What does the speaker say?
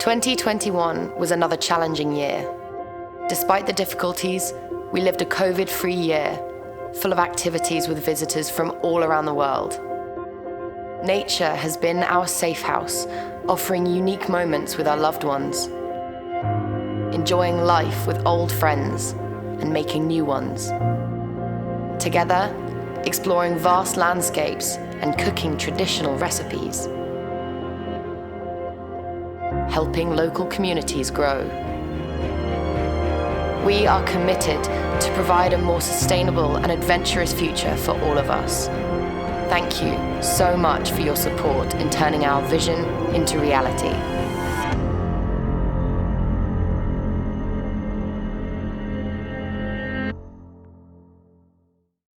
2021 was another challenging year. Despite the difficulties, we lived a COVID-free year, full of activities with visitors from all around the world. Nature has been our safe house, offering unique moments with our loved ones, enjoying life with old friends and making new ones. Together, exploring vast landscapes and cooking traditional recipes, helping local communities grow. We are committed to provide a more sustainable and adventurous future for all of us. Thank you so much for your support in turning our vision into reality.